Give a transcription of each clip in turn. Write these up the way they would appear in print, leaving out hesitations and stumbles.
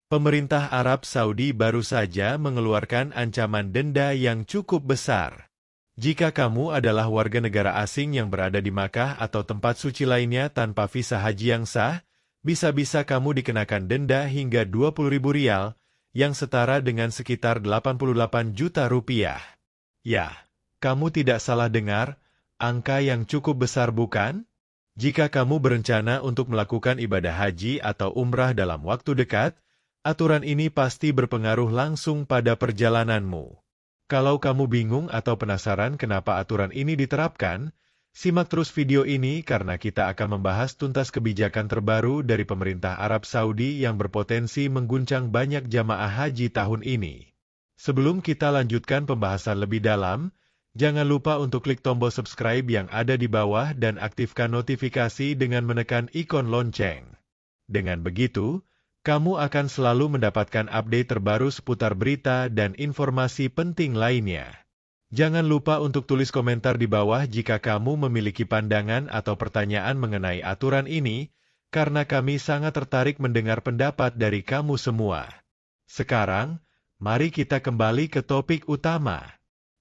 Pemerintah Arab Saudi baru saja mengeluarkan ancaman denda yang cukup besar. Jika kamu adalah warga negara asing yang berada di Makkah atau tempat suci lainnya tanpa visa haji yang sah, bisa-bisa kamu dikenakan denda hingga 20.000 rial, yang setara dengan sekitar 88 juta rupiah. Ya, kamu tidak salah dengar, angka yang cukup besar bukan? Jika kamu berencana untuk melakukan ibadah haji atau umrah dalam waktu dekat, aturan ini pasti berpengaruh langsung pada perjalananmu. Kalau kamu bingung atau penasaran kenapa aturan ini diterapkan, simak terus video ini karena kita akan membahas tuntas kebijakan terbaru dari pemerintah Arab Saudi yang berpotensi mengguncang banyak jamaah haji tahun ini. Sebelum kita lanjutkan pembahasan lebih dalam, jangan lupa untuk klik tombol subscribe yang ada di bawah dan aktifkan notifikasi dengan menekan ikon lonceng. Dengan begitu, kamu akan selalu mendapatkan update terbaru seputar berita dan informasi penting lainnya. Jangan lupa untuk tulis komentar di bawah jika kamu memiliki pandangan atau pertanyaan mengenai aturan ini, karena kami sangat tertarik mendengar pendapat dari kamu semua. Sekarang, mari kita kembali ke topik utama.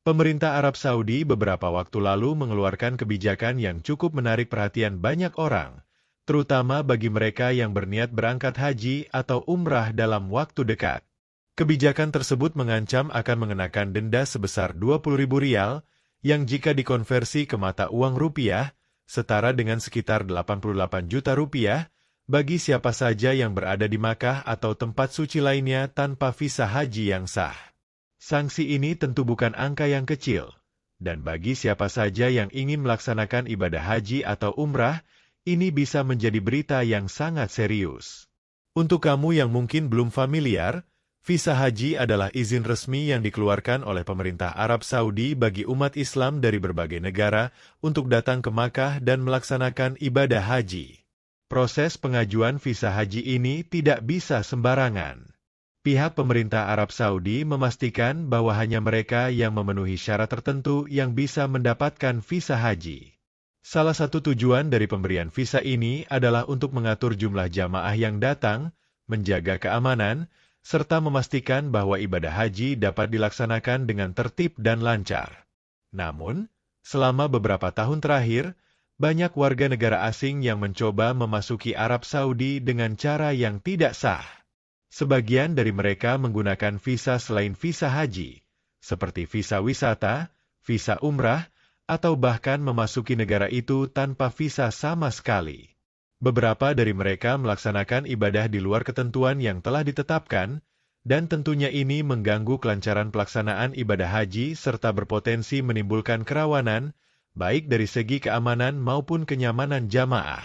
Pemerintah Arab Saudi beberapa waktu lalu mengeluarkan kebijakan yang cukup menarik perhatian banyak orang, terutama bagi mereka yang berniat berangkat haji atau umrah dalam waktu dekat. Kebijakan tersebut mengancam akan mengenakan denda sebesar 20.000 rial, yang jika dikonversi ke mata uang rupiah, setara dengan sekitar 88 juta rupiah, bagi siapa saja yang berada di Makkah atau tempat suci lainnya tanpa visa haji yang sah. Sanksi ini tentu bukan angka yang kecil, dan bagi siapa saja yang ingin melaksanakan ibadah haji atau umrah, ini bisa menjadi berita yang sangat serius. Untuk kamu yang mungkin belum familiar, visa haji adalah izin resmi yang dikeluarkan oleh pemerintah Arab Saudi bagi umat Islam dari berbagai negara untuk datang ke Makkah dan melaksanakan ibadah haji. Proses pengajuan visa haji ini tidak bisa sembarangan. Pihak pemerintah Arab Saudi memastikan bahwa hanya mereka yang memenuhi syarat tertentu yang bisa mendapatkan visa haji. Salah satu tujuan dari pemberian visa ini adalah untuk mengatur jumlah jamaah yang datang, menjaga keamanan, serta memastikan bahwa ibadah haji dapat dilaksanakan dengan tertib dan lancar. Namun, selama beberapa tahun terakhir, banyak warga negara asing yang mencoba memasuki Arab Saudi dengan cara yang tidak sah. Sebagian dari mereka menggunakan visa selain visa haji, seperti visa wisata, visa umrah, atau bahkan memasuki negara itu tanpa visa sama sekali. Beberapa dari mereka melaksanakan ibadah di luar ketentuan yang telah ditetapkan, dan tentunya ini mengganggu kelancaran pelaksanaan ibadah haji serta berpotensi menimbulkan kerawanan, baik dari segi keamanan maupun kenyamanan jamaah.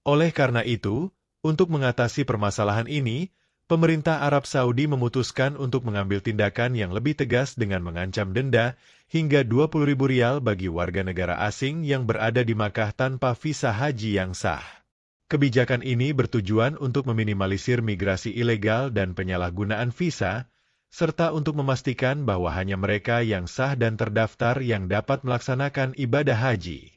Oleh karena itu, untuk mengatasi permasalahan ini, pemerintah Arab Saudi memutuskan untuk mengambil tindakan yang lebih tegas dengan mengancam denda hingga 20.000 rial bagi warga negara asing yang berada di Makkah tanpa visa haji yang sah. Kebijakan ini bertujuan untuk meminimalisir migrasi ilegal dan penyalahgunaan visa, serta untuk memastikan bahwa hanya mereka yang sah dan terdaftar yang dapat melaksanakan ibadah haji.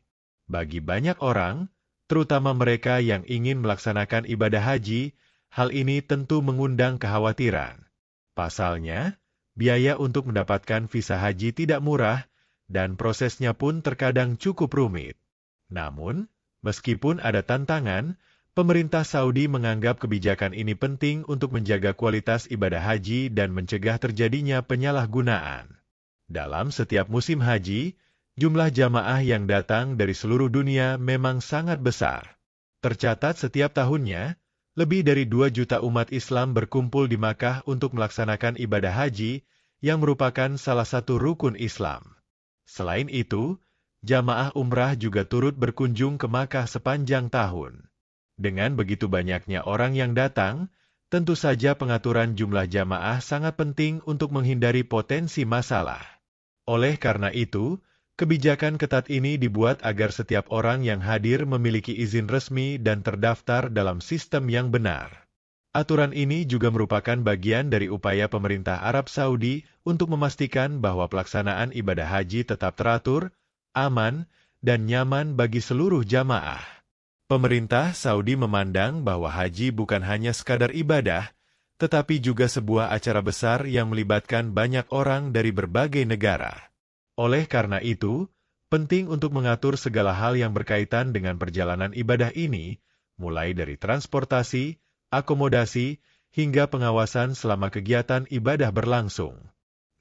Bagi banyak orang, terutama mereka yang ingin melaksanakan ibadah haji, hal ini tentu mengundang kekhawatiran. Pasalnya, biaya untuk mendapatkan visa haji tidak murah, dan prosesnya pun terkadang cukup rumit. Namun, meskipun ada tantangan, pemerintah Saudi menganggap kebijakan ini penting untuk menjaga kualitas ibadah haji dan mencegah terjadinya penyalahgunaan. Dalam setiap musim haji, jumlah jamaah yang datang dari seluruh dunia memang sangat besar. Tercatat setiap tahunnya, lebih dari 2 juta umat Islam berkumpul di Makkah untuk melaksanakan ibadah haji, yang merupakan salah satu rukun Islam. Selain itu, jamaah umrah juga turut berkunjung ke Makkah sepanjang tahun. Dengan begitu banyaknya orang yang datang, tentu saja pengaturan jumlah jamaah sangat penting untuk menghindari potensi masalah. Oleh karena itu, kebijakan ketat ini dibuat agar setiap orang yang hadir memiliki izin resmi dan terdaftar dalam sistem yang benar. Aturan ini juga merupakan bagian dari upaya pemerintah Arab Saudi untuk memastikan bahwa pelaksanaan ibadah haji tetap teratur, aman, dan nyaman bagi seluruh jamaah. Pemerintah Saudi memandang bahwa haji bukan hanya sekadar ibadah, tetapi juga sebuah acara besar yang melibatkan banyak orang dari berbagai negara. Oleh karena itu, penting untuk mengatur segala hal yang berkaitan dengan perjalanan ibadah ini, mulai dari transportasi, akomodasi, hingga pengawasan selama kegiatan ibadah berlangsung.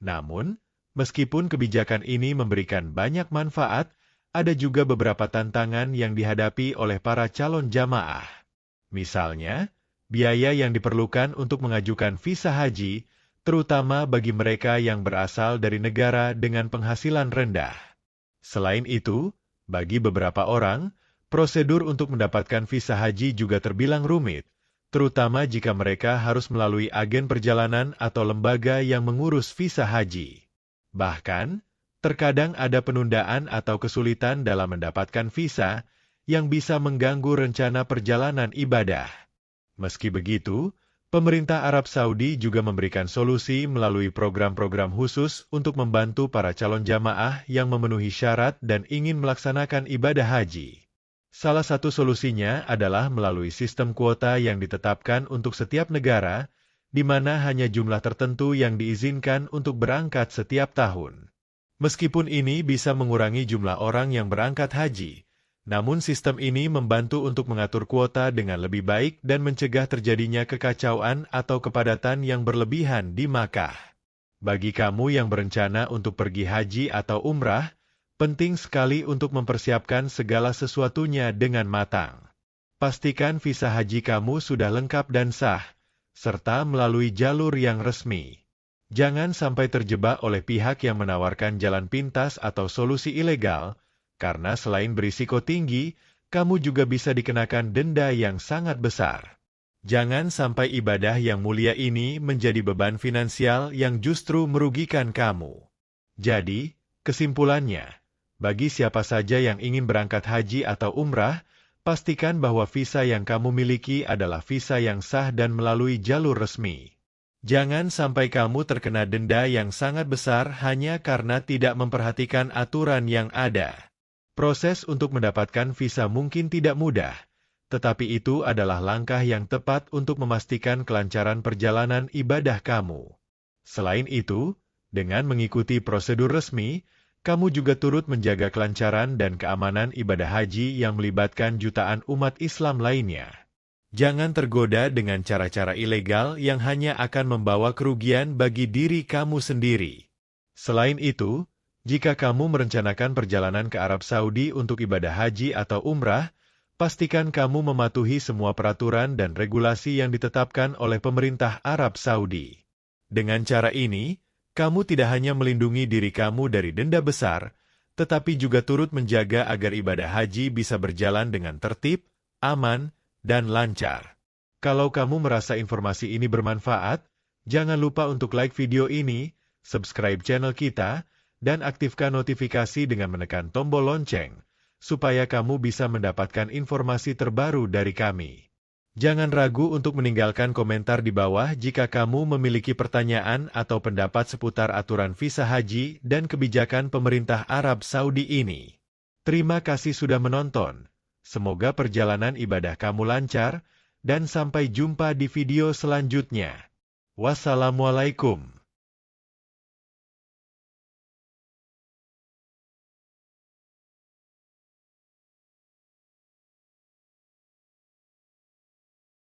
Namun, meskipun kebijakan ini memberikan banyak manfaat, ada juga beberapa tantangan yang dihadapi oleh para calon jamaah. Misalnya, biaya yang diperlukan untuk mengajukan visa haji, terutama bagi mereka yang berasal dari negara dengan penghasilan rendah. Selain itu, bagi beberapa orang, prosedur untuk mendapatkan visa haji juga terbilang rumit, terutama jika mereka harus melalui agen perjalanan atau lembaga yang mengurus visa haji. Bahkan, terkadang ada penundaan atau kesulitan dalam mendapatkan visa yang bisa mengganggu rencana perjalanan ibadah. Meski begitu, pemerintah Arab Saudi juga memberikan solusi melalui program-program khusus untuk membantu para calon jamaah yang memenuhi syarat dan ingin melaksanakan ibadah haji. Salah satu solusinya adalah melalui sistem kuota yang ditetapkan untuk setiap negara, di mana hanya jumlah tertentu yang diizinkan untuk berangkat setiap tahun. Meskipun ini bisa mengurangi jumlah orang yang berangkat haji, namun sistem ini membantu untuk mengatur kuota dengan lebih baik dan mencegah terjadinya kekacauan atau kepadatan yang berlebihan di Makkah. Bagi kamu yang berencana untuk pergi haji atau umrah, penting sekali untuk mempersiapkan segala sesuatunya dengan matang. Pastikan visa haji kamu sudah lengkap dan sah, serta melalui jalur yang resmi. Jangan sampai terjebak oleh pihak yang menawarkan jalan pintas atau solusi ilegal, karena selain berisiko tinggi, kamu juga bisa dikenakan denda yang sangat besar. Jangan sampai ibadah yang mulia ini menjadi beban finansial yang justru merugikan kamu. Jadi, kesimpulannya, bagi siapa saja yang ingin berangkat haji atau umrah, pastikan bahwa visa yang kamu miliki adalah visa yang sah dan melalui jalur resmi. Jangan sampai kamu terkena denda yang sangat besar hanya karena tidak memperhatikan aturan yang ada. Proses untuk mendapatkan visa mungkin tidak mudah, tetapi itu adalah langkah yang tepat untuk memastikan kelancaran perjalanan ibadah kamu. Selain itu, dengan mengikuti prosedur resmi, kamu juga turut menjaga kelancaran dan keamanan ibadah haji yang melibatkan jutaan umat Islam lainnya. Jangan tergoda dengan cara-cara ilegal yang hanya akan membawa kerugian bagi diri kamu sendiri. Selain itu, jika kamu merencanakan perjalanan ke Arab Saudi untuk ibadah haji atau umrah, pastikan kamu mematuhi semua peraturan dan regulasi yang ditetapkan oleh pemerintah Arab Saudi. Dengan cara ini, kamu tidak hanya melindungi diri kamu dari denda besar, tetapi juga turut menjaga agar ibadah haji bisa berjalan dengan tertib, aman, dan lancar. Kalau kamu merasa informasi ini bermanfaat, jangan lupa untuk like video ini, subscribe channel kita, dan aktifkan notifikasi dengan menekan tombol lonceng, supaya kamu bisa mendapatkan informasi terbaru dari kami. Jangan ragu untuk meninggalkan komentar di bawah jika kamu memiliki pertanyaan atau pendapat seputar aturan visa haji dan kebijakan pemerintah Arab Saudi ini. Terima kasih sudah menonton. Semoga perjalanan ibadah kamu lancar, dan sampai jumpa di video selanjutnya. Wassalamualaikum.